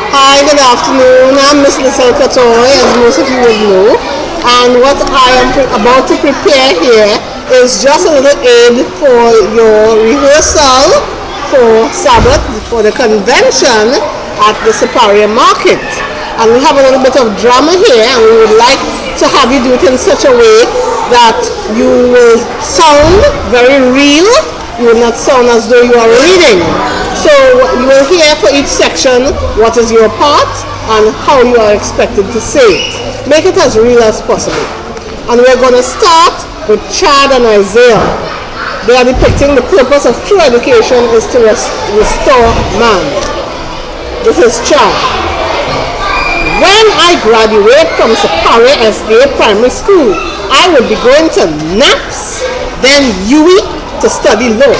Hi, good afternoon. I'm Miss Lissel Katoy, as most of you would know. And what I am about to prepare here is just a little aid for your rehearsal for Sabbath, for the convention at the Siparia market. And we have a little bit of drama here, and we would like to have you do it in such a way that you will sound very real. You will not sound as though you are reading. So you will hear for each section what is your part and how you are expected to say it. Make it as real as possible. And we're going to start with Chad and Isaiah. They are depicting the purpose of true education is to restore man. This is Chad. When I graduate from Siparia SDA Primary School, I will be going to NAPS, then UE to study law.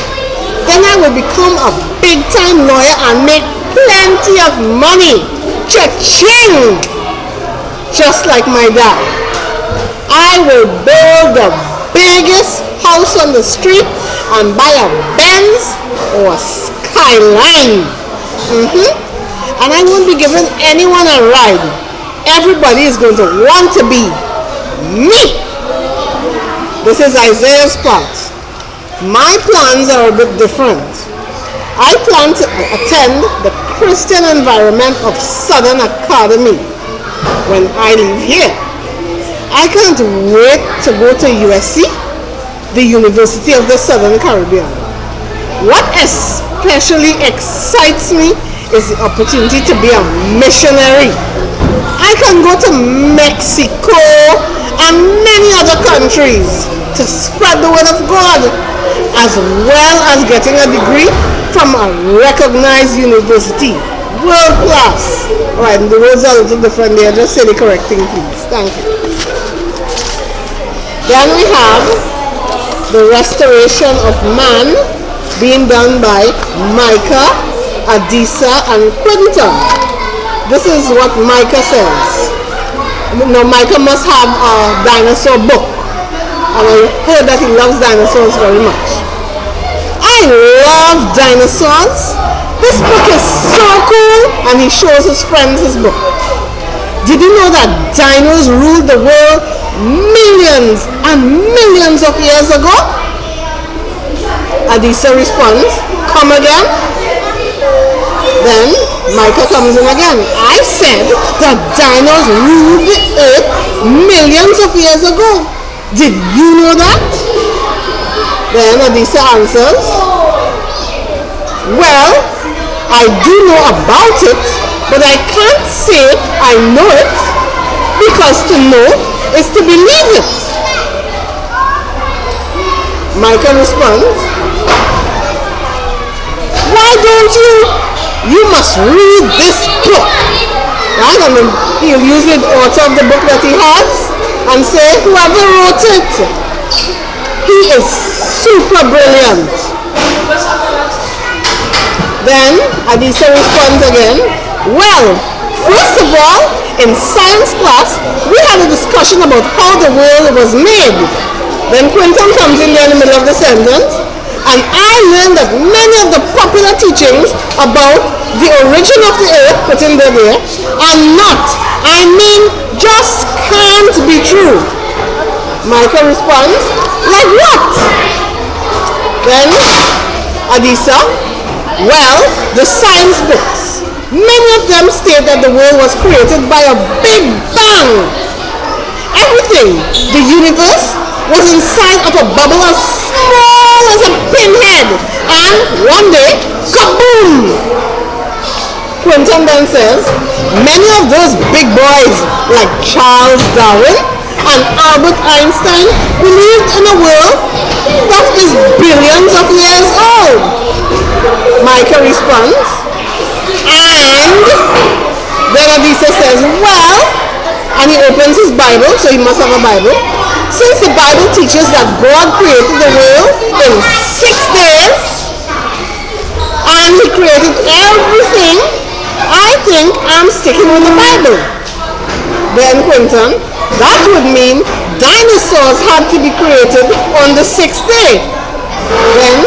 Then I will become a big-time lawyer and make plenty of money. Cha-ching! Just like my dad. I will build the biggest house on the street and buy a Benz or a Skyline. And I won't be giving anyone a ride. Everybody is going to want to be me. This is Isaiah's part. My plans are a bit different. I plan to attend the Christian environment of Southern Academy when I leave here. I can't wait to go to USC, the University of the Southern Caribbean. What especially excites me is the opportunity to be a missionary. I can go to Mexico and many other countries to spread the word of God, as well as getting a degree from a recognized university. World class. Alright, the words are a little different there. Just say the correct thing, please. Thank you. Then we have the restoration of man being done by Micah, Adisa, and Quinton. This is what Micah says. Now, Micah must have a dinosaur book. And I heard that he loves dinosaurs very much. I love dinosaurs. This book is so cool, and he shows his friends his book. Did you know that dinos ruled the world millions and millions of years ago? Adisa responds, come again? Then Micah comes in again. I said that dinos ruled the earth millions of years ago. Did you know that? Then Adisa answers, well, I do know about it, but I can't say I know it, because to know is to believe it. Micah responds, why don't you? You must read this book. Right? And then he'll use the author of the book that he has and say, whoever wrote it, he is super brilliant. Then Adisa responds again, well, first of all, in science class, we had a discussion about how the world was made. Then Quinton comes in there in the middle of the sentence, and I learned that many of the popular teachings about the origin of the earth, put in there, are not, just can't be true. Micah responds, like what? Then Adisa, well, the science books. Many of them state that the world was created by a big bang. Everything, the universe, was inside of a bubble as small as a pinhead. And one day, kaboom! Quinton then says, many of those big boys like Charles Darwin and Albert Einstein believed in a world that is billions of years old. Micah responds, and then Adisa says, well, and he opens his Bible, so he must have a Bible. Since the Bible teaches that God created the world in 6 days and he created everything, I think I'm sticking with the Bible. Then Quinton, that would mean dinosaurs had to be created on the 6th day. Then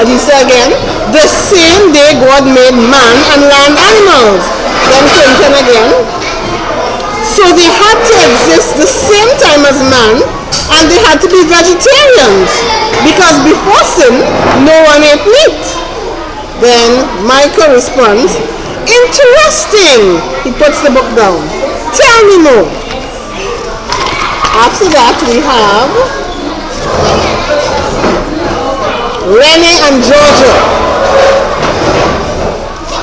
As he said again, the same day God made man and land animals. Then Clinton again. So they had to exist the same time as man, and they had to be vegetarians, because before sin, no one ate meat. Then Michael responds, interesting. He puts the book down. Tell me more. After that we have Renee and Georgia.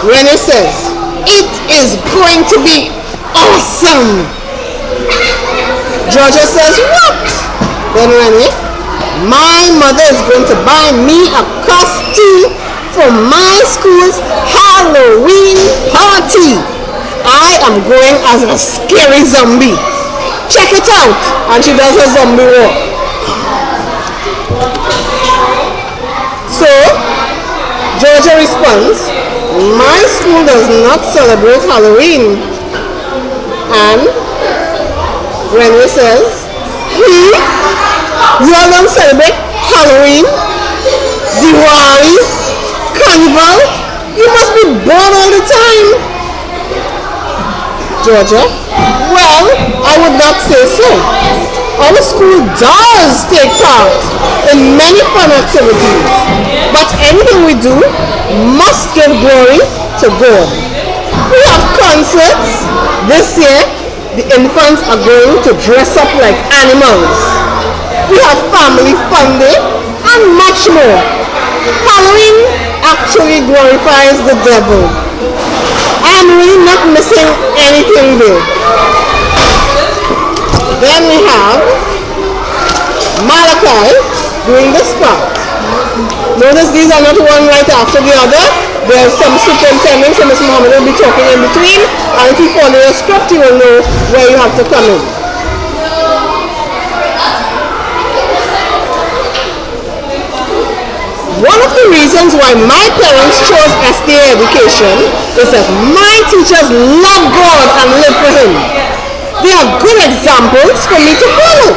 Renee says, it is going to be awesome. Georgia says, what? Then Renee, my mother is going to buy me a costume for my school's Halloween party. I am going as a scary zombie. Check it out. And she does her zombie walk. So Georgia responds, my school does not celebrate Halloween. And Renee says, you all don't celebrate Halloween, Diwali, Carnival? You must be bored all the time. Georgia, well, I would not say so. Our school does take part in many fun activities, but anything we do must give glory to God. We have concerts. This year, the infants are going to dress up like animals. We have family fun day and much more. Halloween actually glorifies the devil. I am really not missing anything there. Then we have Malachi doing this part. Notice these are not one right after the other. There are some superintendents, and Ms. Muhammad will be talking in between, and if you follow your script, you will know where you have to come in. One of the reasons why my parents chose SDA education is that my teachers love God and live for Him. They are good examples for me to follow.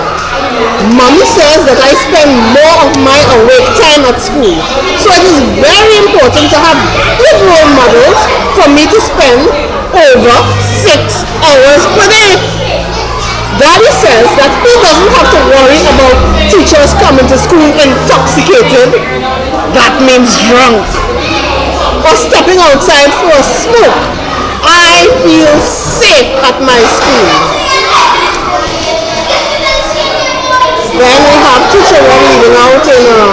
Mommy says that I spend more of my awake time at school, so it is very important to have good role models for me to spend over 6 hours per day. Daddy says that he doesn't have to worry about teachers coming to school intoxicated, that means drunk, or stepping outside for a smoke. I feel safe at my school. Then we have teacher one leading out in a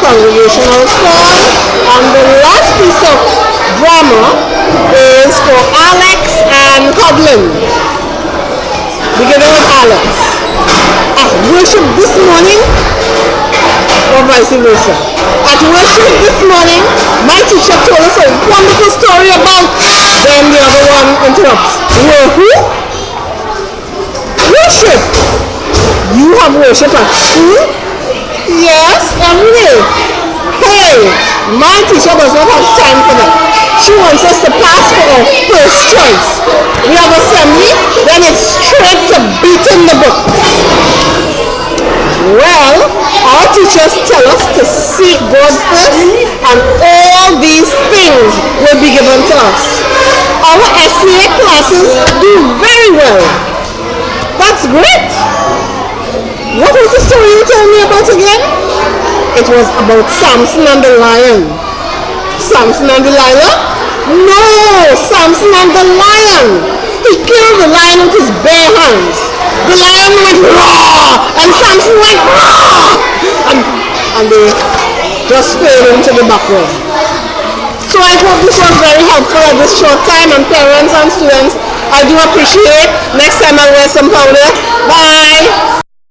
congregational song, and the last piece of drama is for Alex and Codlin. Beginning with Alex. At worship this morning, or vice versa. At worship this morning, my teacher told us a wonderful story about, then the other one interrupts. Who? Worship. You have worship at school? Yes, every day. Hey, my teacher does not have time for that. She wants us to pass for our first choice. We have assembly, then it's straight to beating the book. Well, our teachers tell us to seek God first, and all these things will be given to us. Our SCA classes do very well. That's great. What was the story you told me about again? It was about Samson and the lion. Samson and Delilah? No, Samson and the lion. He killed the lion with his bare hands. The lion went raw, and Samson went raw, and they just fell into the background. So I hope this was very helpful at this short time, and parents and students, I do appreciate. Next time I'll wear some powder. Bye.